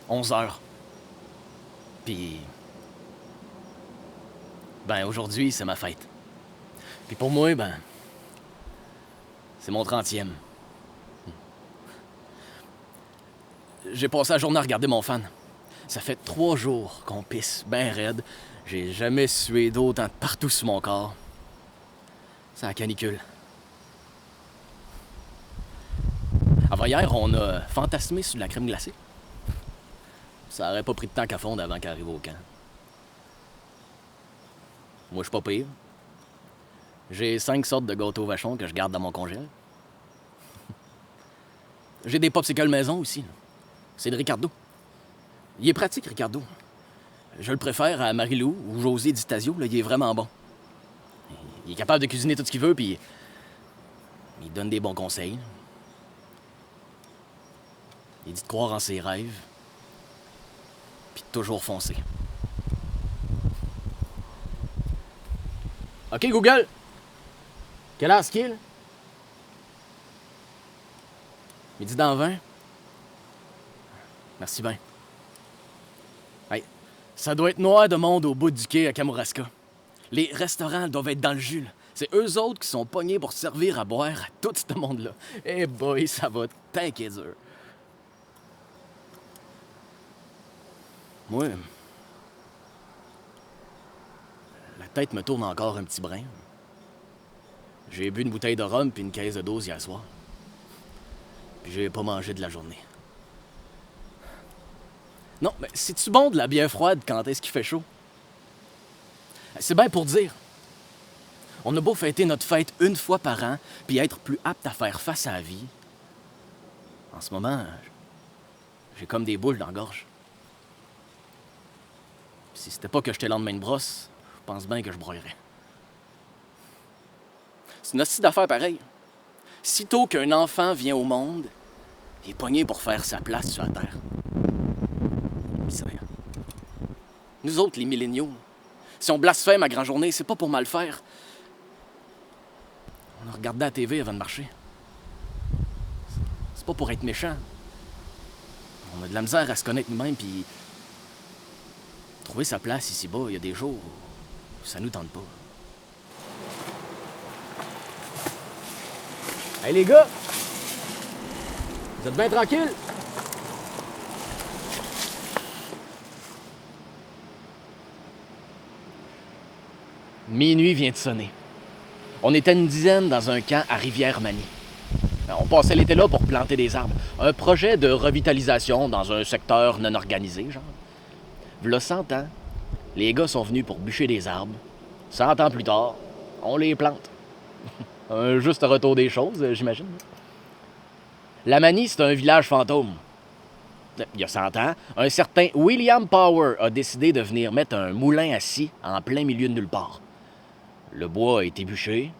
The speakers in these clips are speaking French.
11 heures. Puis... Ben, aujourd'hui, c'est ma fête. Puis pour moi, ben... c'est mon 30e. J'ai passé la journée à regarder mon fan. Ça fait 3 jours qu'on pisse ben raide. J'ai jamais sué d'eau tant partout sur mon corps. C'est la canicule. Avant hier, on a fantasmé sur de la crème glacée. Ça aurait pas pris de temps qu'à fondre avant qu'elle arrive au camp. Moi, je suis pas pire. J'ai 5 sortes de gâteaux vachons que je garde dans mon congèle. J'ai des popsicles maison aussi. Là. C'est de Ricardo. Il est pratique, Ricardo. Je le préfère à Marie-Lou ou José Di Stasio, là, il est vraiment bon. Il est capable de cuisiner tout ce qu'il veut, puis il donne des bons conseils. Il dit de croire en ses rêves, puis de toujours foncer. OK, Google! Quelle heure est-ce qu'il est? Midi dans 20? Merci bien. Hey, ça doit être noir de monde au bout du quai à Kamouraska. Les restaurants doivent être dans le jus. Là. C'est eux autres qui sont pognés pour servir à boire à tout ce monde-là. Eh hey boy, ça va tanker dur. Moi, la tête me tourne encore un petit brin. J'ai bu une bouteille de rhum puis une caisse de dose hier soir. Puis j'ai pas mangé de la journée. Non, mais c'est-tu bon de la bière froide quand est-ce qu'il fait chaud? C'est bien pour dire. On a beau fêter notre fête une fois par an, puis être plus apte à faire face à la vie. En ce moment, j'ai comme des boules dans la gorge. Puis si c'était pas que j'étais lendemain de brosse, je pense bien que je broyerais. C'est une hostie d'affaire pareille. Sitôt qu'un enfant vient au monde, il est pogné pour faire sa place sur la Terre. Puis c'est rien. Nous autres, les milléniaux, si on blasphème à grand journée, c'est pas pour mal faire. On a regardé la TV avant de marcher. C'est pas pour être méchant. On a de la misère à se connaître nous-mêmes, puis trouver sa place ici-bas, il y a des jours où ça nous tente pas. Hey les gars! Vous êtes bien tranquilles? Minuit vient de sonner. On était une dizaine dans un camp à Rivière-Manie. On passait l'été là pour planter des arbres. Un projet de revitalisation dans un secteur non organisé, genre. V'là 100 ans, les gars sont venus pour bûcher des arbres. 100 ans plus tard, on les plante. Un juste retour des choses, j'imagine. La Manie, c'est un village fantôme. Il y a 100 ans, un certain William Power a décidé de venir mettre un moulin à scie en plein milieu de nulle part. Le bois a été bûché,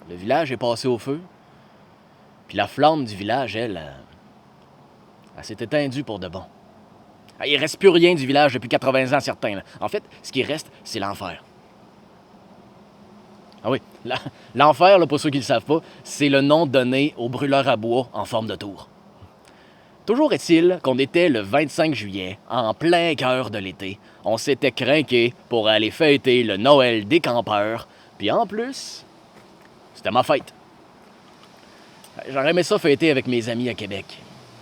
le village est passé au feu, puis la flamme du village, elle s'est éteindue pour de bon. Il reste plus rien du village depuis 80 ans, certains. Là. En fait, ce qui reste, c'est l'enfer. Ah oui, l'enfer, là, pour ceux qui ne le savent pas, c'est le nom donné au brûleur à bois en forme de tour. Toujours est-il qu'on était le 25 juillet, en plein cœur de l'été. On s'était crinqué pour aller fêter le Noël des campeurs. Puis en plus, c'était ma fête. J'aurais aimé ça fêter avec mes amis à Québec.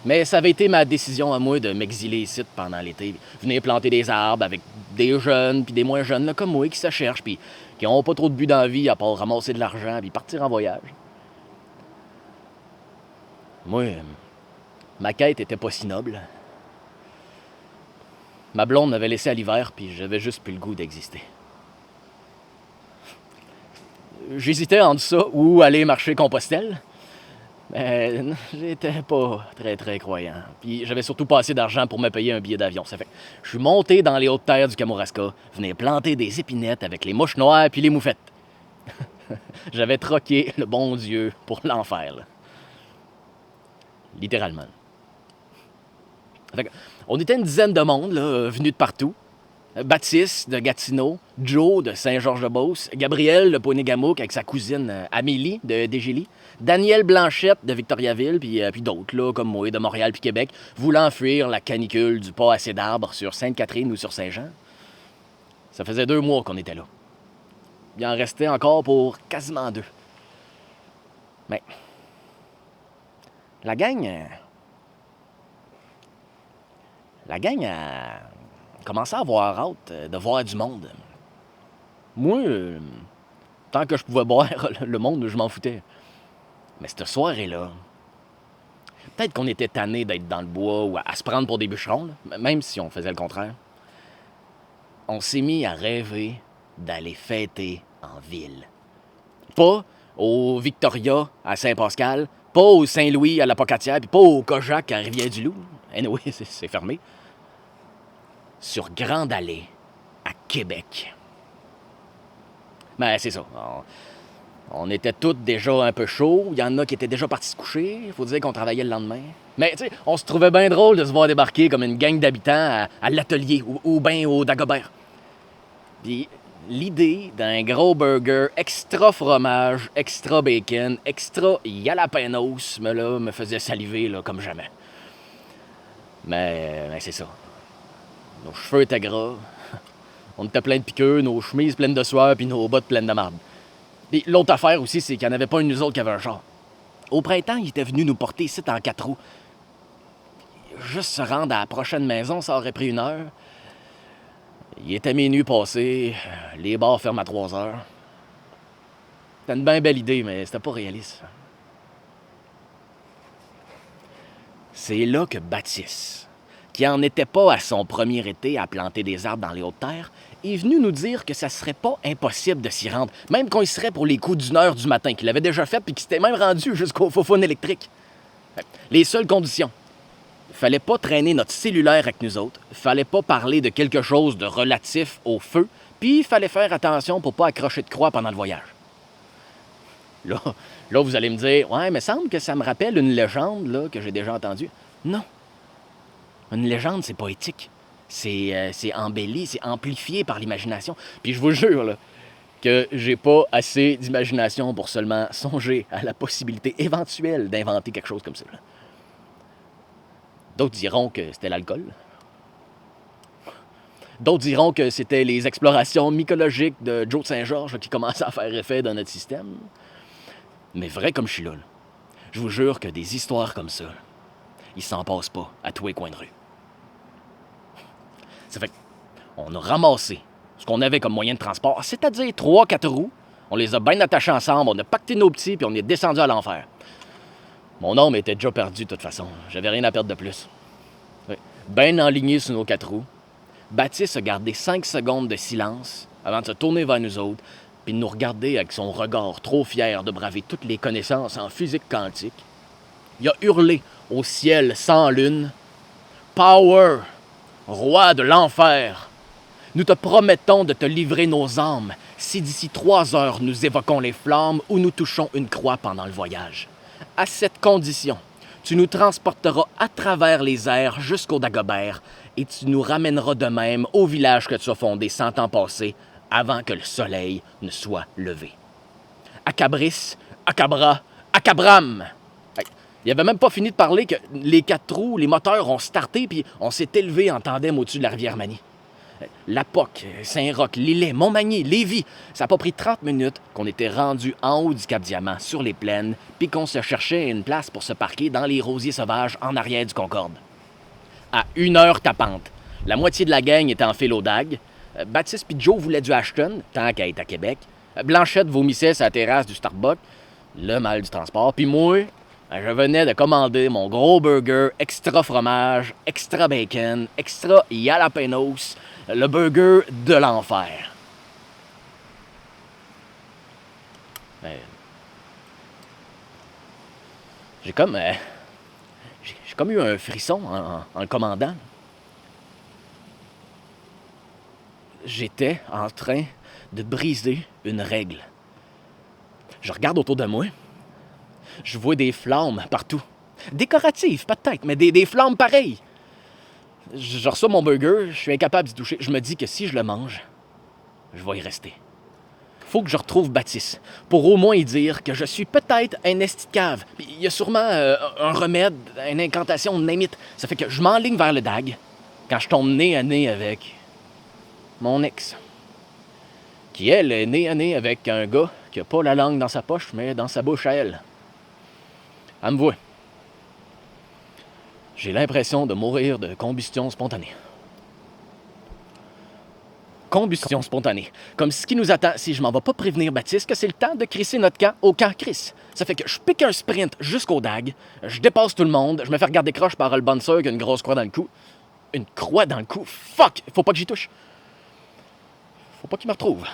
Mais ça avait été ma décision à moi de m'exiler ici pendant l'été. Venir planter des arbres avec des jeunes puis des moins jeunes là, comme moi qui se cherchent puis qui n'ont pas trop de but dans la vie à part ramasser de l'argent puis partir en voyage. Moi, ma quête était pas si noble. Ma blonde m'avait laissé à l'hiver, puis j'avais juste plus le goût d'exister. J'hésitais entre ça ou aller marcher Compostelle. Mais j'étais pas très croyant. Puis j'avais surtout pas assez d'argent pour me payer un billet d'avion. Ça fait que je suis monté dans les hautes terres du Kamouraska, venir planter des épinettes avec les mouches noires puis les moufettes. J'avais troqué le bon Dieu pour l'enfer. Là. Littéralement. Fait que, on était une dizaine de monde, là, venus de partout. Baptiste de Gatineau, Joe de Saint-Georges-de-Beauce, Gabriel de Ponégamouk avec sa cousine Amélie de Dégélie, Daniel Blanchette de Victoriaville, puis d'autres, là, comme moi, de Montréal puis Québec, voulant fuir la canicule du pas assez d'arbres sur Sainte-Catherine ou sur Saint-Jean. Ça faisait 2 mois qu'on était là. Il en restait encore pour quasiment 2. Mais la gang a commencé à avoir hâte de voir du monde. Moi, tant que je pouvais boire le monde, je m'en foutais. Mais cette soirée-là, peut-être qu'on était tanné d'être dans le bois ou à se prendre pour des bûcherons, là, même si on faisait le contraire. On s'est mis à rêver d'aller fêter en ville. Pas au Victoria à Saint-Pascal, pas au Saint-Louis à la Pocatière, puis pas au Cojac à Rivière-du-Loup. Anyway, c'est fermé. Sur Grande Allée, à Québec. Ben, c'est ça. On était tous déjà un peu chauds. Il y en a qui étaient déjà partis se coucher. Il faut dire qu'on travaillait le lendemain. Mais, tu sais, on se trouvait bien drôle de se voir débarquer comme une gang d'habitants à l'atelier ou bien au Dagobert. Puis l'idée d'un gros burger extra fromage, extra bacon, extra jalapenos me faisait saliver là, comme jamais. Mais c'est ça. Nos cheveux étaient gras, on était plein de piqûres, nos chemises pleines de sueur puis nos bottes pleines de marde. Puis l'autre affaire aussi, c'est qu'il n'y en avait pas une de nous autres qui avait un char. Au printemps, il était venu nous porter ici en 4 roues. Juste se rendre à la prochaine maison, ça aurait pris 1 heure. Il était minuit passé, les bars ferment à 3 heures. C'était une bien belle idée, mais c'était pas réaliste. C'est là que Baptiste, qui en était pas à son premier été à planter des arbres dans les hautes terres, est venu nous dire que ça serait pas impossible de s'y rendre, même qu'on y serait pour les coups d'1 heure du matin, qu'il avait déjà fait puis qu'il s'était même rendu jusqu'au faux-phone électrique. Les seules conditions. Fallait pas traîner notre cellulaire avec nous autres, fallait pas parler de quelque chose de relatif au feu, puis il fallait faire attention pour pas accrocher de croix pendant le voyage. Là, vous allez me dire, ouais, mais semble que ça me rappelle une légende là, que j'ai déjà entendue. Non. Une légende, c'est poétique. C'est embelli, c'est amplifié par l'imagination. Puis je vous jure là, que j'ai pas assez d'imagination pour seulement songer à la possibilité éventuelle d'inventer quelque chose comme ça. Là. D'autres diront que c'était l'alcool. D'autres diront que c'était les explorations mycologiques de Joe de Saint-Georges qui commençaient à faire effet dans notre système. Mais vrai comme je suis là, je vous jure que des histoires comme ça, ils s'en passent pas à tous les coins de rue. Ça fait qu'on a ramassé ce qu'on avait comme moyen de transport, c'est-à-dire 3-4 roues. On les a bien attachés ensemble, on a pacté nos petits, puis on est descendu à l'enfer. Mon homme était déjà perdu de toute façon. J'avais rien à perdre de plus. Bien enligné sur nos 4 roues, Baptiste a gardé 5 secondes de silence avant de se tourner vers nous autres puis de nous regarder avec son regard trop fier de braver toutes les connaissances en physique quantique. Il a hurlé au ciel sans lune. « Power, roi de l'enfer, nous te promettons de te livrer nos âmes si d'ici 3 heures nous évoquons les flammes ou nous touchons une croix pendant le voyage. À cette condition, tu nous transporteras à travers les airs jusqu'au Dagobert et tu nous ramèneras de même au village que tu as fondé 100 ans passés avant que le soleil ne soit levé. Acabris, Acabra, Acabram! » Il avait même pas fini de parler que les 4 roues, les moteurs ont starté puis on s'est élevé en tandem au-dessus de la rivière Manie. La Poc, Saint-Roch, Lillet, Montmagny, Lévis. Ça n'a pas pris 30 minutes qu'on était rendu en haut du Cap-Diamant, sur les plaines, puis qu'on se cherchait une place pour se parquer dans les rosiers sauvages en arrière du Concorde. À 1 heure tapante, la moitié de la gang était en file au DAG. Baptiste puis Joe voulaient du Ashton, tant qu'à être à Québec. Blanchette vomissait sa terrasse du Starbucks, le mal du transport. Puis moi, je venais de commander mon gros burger extra fromage, extra bacon, extra jalapenos, le burger de l'enfer. J'ai comme eu un frisson en le commandant. J'étais en train de briser une règle. Je regarde autour de moi. Je vois des flammes partout. Décoratives, peut-être, mais des flammes pareilles. Je reçois mon burger, je suis incapable d'y toucher. Je me dis que si je le mange, je vais y rester. Faut que je retrouve Baptiste, pour au moins y dire que je suis peut-être un esti de cave. Puis il y a sûrement un remède, une incantation, name it. Ça fait que je m'enligne vers le DAG quand je tombe nez à nez avec mon ex. Qui, elle, est nez à nez avec un gars qui a pas la langue dans sa poche, mais dans sa bouche à elle. Elle me voit. J'ai l'impression de mourir de combustion spontanée. Combustion spontanée. Comme ce qui nous attend si je m'en vais pas prévenir Baptiste que c'est le temps de crisser notre camp au camp Chris. Ça fait que je pique un sprint jusqu'au DAG, je dépasse tout le monde, je me fais regarder croche par le bouncer qui a une grosse croix dans le cou. Une croix dans le cou? Fuck! Faut pas que j'y touche. Faut pas qu'il me retrouve.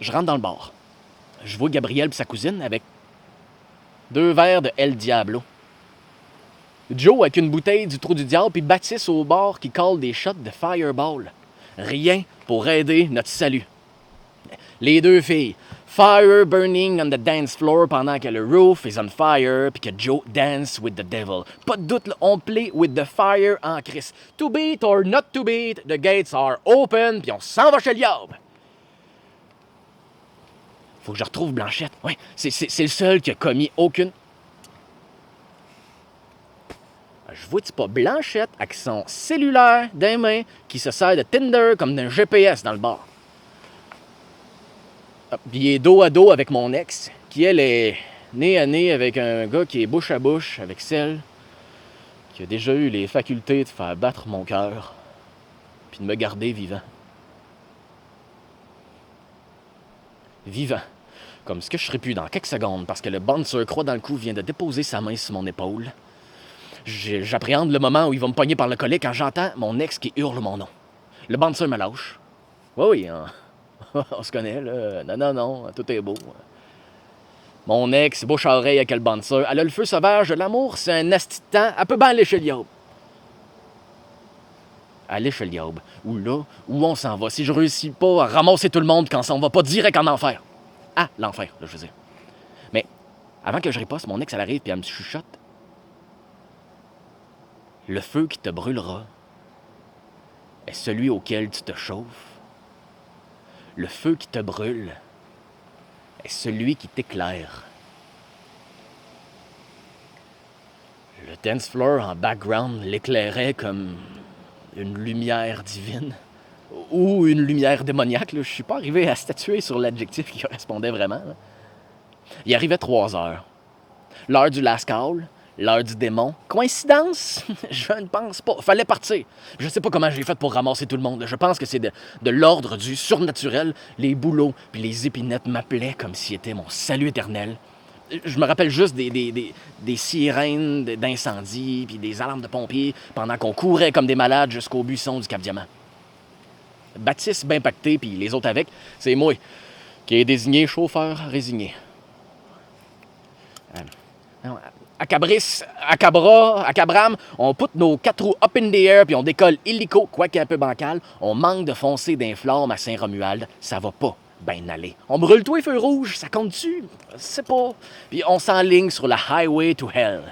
Je rentre dans le bar. Je vois Gabriel et sa cousine avec 2 verres de El Diablo. Joe avec une bouteille du Trou du Diable puis Baptiste au bar qui colle des shots de Fireball. Rien pour aider notre salut. Les 2 filles, fire burning on the dance floor pendant que le roof is on fire puis que Joe dance with the devil. Pas de doute, là, on play with the fire en crise. To beat or not to beat, the gates are open puis on s'en va chez le diable. Faut que je retrouve Blanchette. Ouais, c'est le seul qui a commis aucune... Je vois-tu pas Blanchette avec son cellulaire dans les mains qui se sert de Tinder comme d'un GPS dans le bar. Puis il est dos à dos avec mon ex, qui elle est nez à nez avec un gars qui est bouche à bouche avec celle qui a déjà eu les facultés de faire battre mon cœur puis de me garder vivant. Vivant. Comme ce que je serai plus dans quelques secondes parce que le bouncer croix dans le cou vient de déposer sa main sur mon épaule. J'appréhende le moment où il va me pogner par le collet quand j'entends mon ex qui hurle mon nom. Le bouncer me lâche. Oui, on se connaît, là. Non, tout est beau. Mon ex, bouche à oreille avec le bouncer. Elle a le feu sauvage de l'amour, c'est un asti de temps. Elle peut bien aller chez le diable. Aller chez le diable. Ou là, où on s'en va. Si je réussis pas à ramasser tout le monde quand on va pas direct en enfer. Ah, l'enfer, là, je veux dire. Mais avant que je riposte, mon ex, elle arrive puis elle me chuchote. Le feu qui te brûlera est celui auquel tu te chauffes. Le feu qui te brûle est celui qui t'éclaire. Le dance floor en background l'éclairait comme une lumière divine ou une lumière démoniaque. Là. Je suis pas arrivé à statuer sur l'adjectif qui correspondait vraiment. Là. Il arrivait 3 heures. L'heure du last call, l'heure du démon. Coïncidence? Je ne pense pas. Fallait partir. Je sais pas comment j'ai fait pour ramasser tout le monde. Je pense que c'est de l'ordre du surnaturel. Les bouleaux puis les épinettes m'appelaient comme si c'était mon salut éternel. Je me rappelle juste des sirènes d'incendie puis des alarmes de pompiers pendant qu'on courait comme des malades jusqu'au buisson du Cap-Diamant. Baptiste bien pacté puis les autres avec, c'est moi qui ai désigné chauffeur résigné. À Cabris, à Cabra, à Cabram, on put nos 4 roues up in the air puis on décolle illico, quoique un peu bancal. On manque de foncer d'un flamme à Saint-Romuald. Ça va pas ben aller. On brûle tous les feux rouges, ça compte-tu? Je sais pas. Puis on s'enligne sur la highway to hell.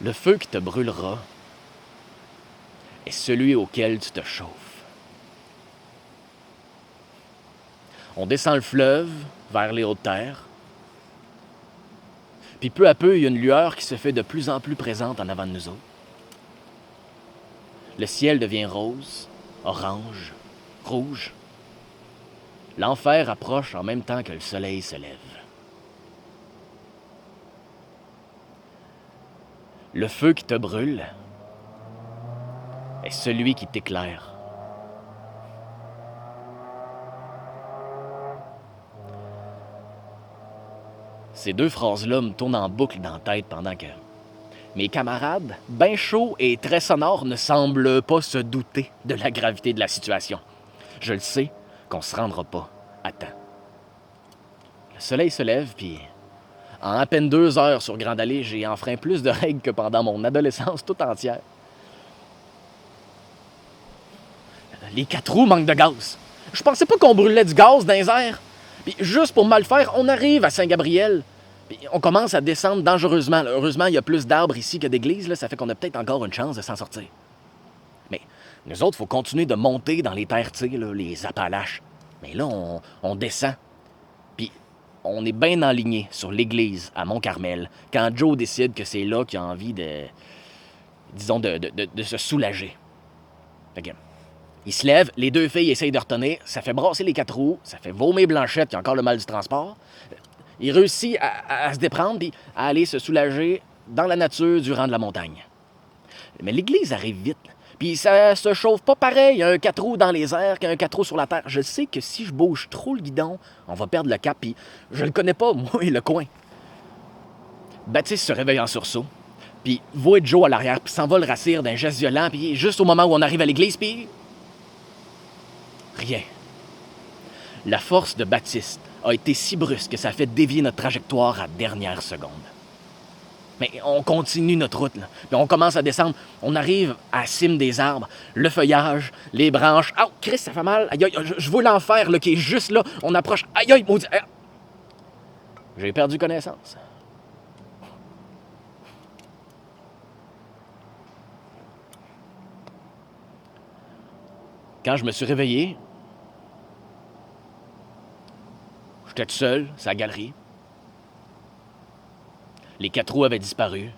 Le feu qui te brûlera est celui auquel tu te chauffes. On descend le fleuve vers les hautes terres. Puis peu à peu, il y a une lueur qui se fait de plus en plus présente en avant de nous autres. Le ciel devient rose, orange, rouge. L'enfer approche en même temps que le soleil se lève. Le feu qui te brûle est celui qui t'éclaire. Ces 2 phrases-là me tournent en boucle dans la tête pendant que mes camarades, bien chauds et très sonores, ne semblent pas se douter de la gravité de la situation. Je le sais qu'on se rendra pas à temps. Le soleil se lève, puis en à peine 2 heures sur Grande Allée, j'ai enfreint plus de règles que pendant mon adolescence toute entière. Les 4 roues manquent de gaz. Je pensais pas qu'on brûlait du gaz dans les airs. Puis juste pour mal faire, on arrive à Saint-Gabriel. Puis on commence à descendre dangereusement. Là. Heureusement, il y a plus d'arbres ici que d'églises, là. Ça fait qu'on a peut-être encore une chance de s'en sortir. Mais nous autres, il faut continuer de monter dans les terres tirées, là, les Appalaches. Mais là, on descend. Puis on est bien enligné sur l'église à Mont-Carmel quand Joe décide que c'est là qu'il a envie de, disons, de se soulager. Fait que, il se lève, les deux filles essayent de retenir, ça fait brasser les quatre roues, ça fait vomir Blanchette qui a encore le mal du transport. Il réussit à se déprendre puis à aller se soulager dans la nature du rang de la montagne. Mais l'église arrive vite. Puis ça se chauffe pas pareil, il y a un 4 roues dans les airs qu'un 4 roues sur la terre. Je sais que si je bouge trop le guidon, on va perdre le cap, puis je le connais pas, moi, le coin. Baptiste se réveille en sursaut, puis voit Joe à l'arrière, puis s'en va le rassir d'un geste violent, puis juste au moment où on arrive à l'église, puis... Rien. La force de Baptiste a été si brusque que ça a fait dévier notre trajectoire à dernière seconde. Mais on continue notre route, là. Puis on commence à descendre. On arrive à la cime des arbres, le feuillage, les branches. Oh, Christ, ça fait mal. Aïe, aïe, je vois l'enfer là, qui est juste là. On approche. Aïe, aïe, maudit. Aïe. J'ai perdu connaissance. Quand je me suis réveillé, j'étais tout seul, sur la galerie. Les 4 roues avaient disparu.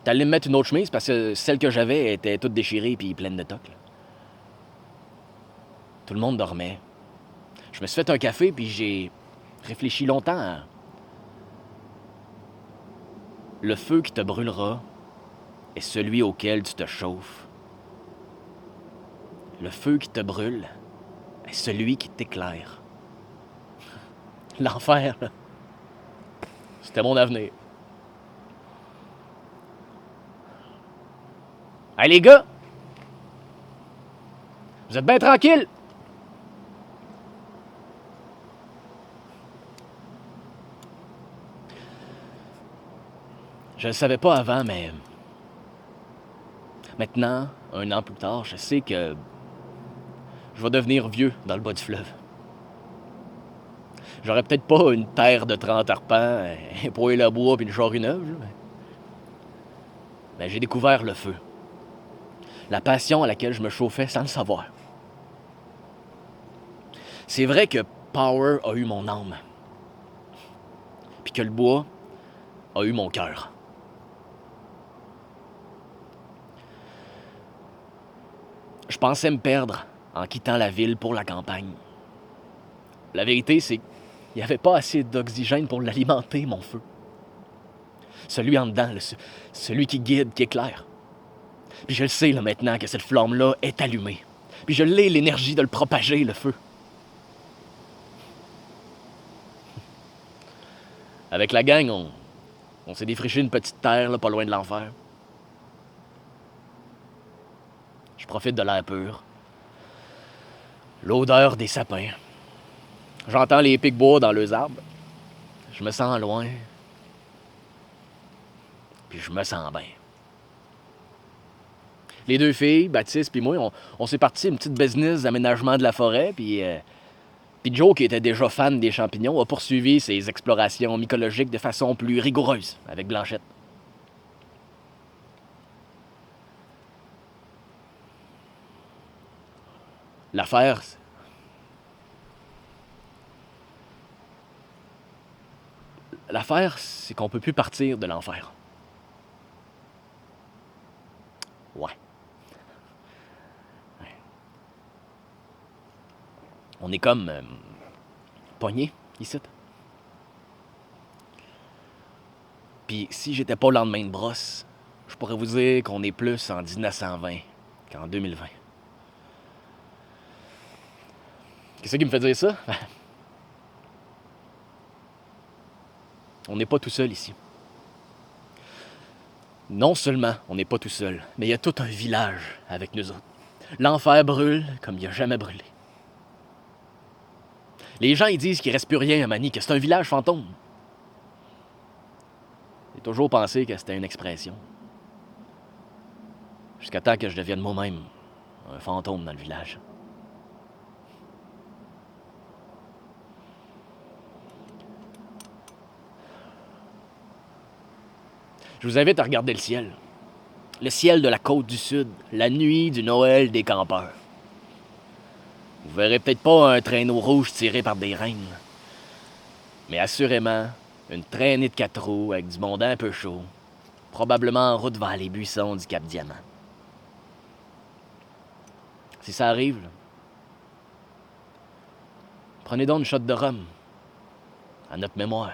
J'allais me mettre une autre chemise parce que celle que j'avais était toute déchirée et pleine de toc. Là. Tout le monde dormait. Je me suis fait un café puis j'ai réfléchi longtemps à... Le feu qui te brûlera est celui auquel tu te chauffes. Le feu qui te brûle est celui qui t'éclaire. L'enfer, là, c'était mon avenir. Hey les gars! Vous êtes bien tranquilles? Je le savais pas avant, mais... Maintenant, un an plus tard, je sais que... je vais devenir vieux dans le bas du fleuve. J'aurais peut-être pas une terre de 30 arpents, un poêle à bois puis une charrue neuve, mais j'ai découvert le feu. La passion à laquelle je me chauffais sans le savoir. C'est vrai que Power a eu mon âme. Puis que le bois a eu mon cœur. Je pensais me perdre en quittant la ville pour la campagne. La vérité, c'est qu'il n'y avait pas assez d'oxygène pour l'alimenter, mon feu. Celui en dedans, celui qui guide, qui éclaire. Puis je le sais là, maintenant que cette flamme-là est allumée. Puis je l'ai l'énergie de le propager, le feu. Avec la gang, on s'est défriché une petite terre là, pas loin de l'enfer. Je profite de l'air pur. L'odeur des sapins. J'entends les pics-bois dans leurs arbres. Je me sens loin. Puis je me sens bien. Les deux filles, Baptiste puis moi, on s'est parti une petite business d'aménagement de la forêt, puis Joe, qui était déjà fan des champignons, a poursuivi ses explorations mycologiques de façon plus rigoureuse avec Blanchette. L'affaire, c'est qu'on peut plus partir de l'enfer. Ouais. On est comme pognés ici. Puis si j'étais pas au lendemain de brosse, je pourrais vous dire qu'on est plus en 1920 qu'en 2020. Qu'est-ce qui me fait dire ça? On n'est pas tout seul ici. Non seulement on n'est pas tout seul, mais il y a tout un village avec nous autres. L'enfer brûle comme il n'a jamais brûlé. Les gens, ils disent qu'il reste plus rien à Manny, que c'est un village fantôme. J'ai toujours pensé que c'était une expression. Jusqu'à temps que je devienne moi-même un fantôme dans le village. Je vous invite à regarder le ciel. Le ciel de la côte du Sud, la nuit du Noël des campeurs. Vous verrez peut-être pas un traîneau rouge tiré par des reines, mais assurément une traînée de 4 roues avec du monde un peu chaud, probablement en route vers les buissons du Cap Diamant. Si ça arrive, là, prenez donc une shot de rhum, à notre mémoire.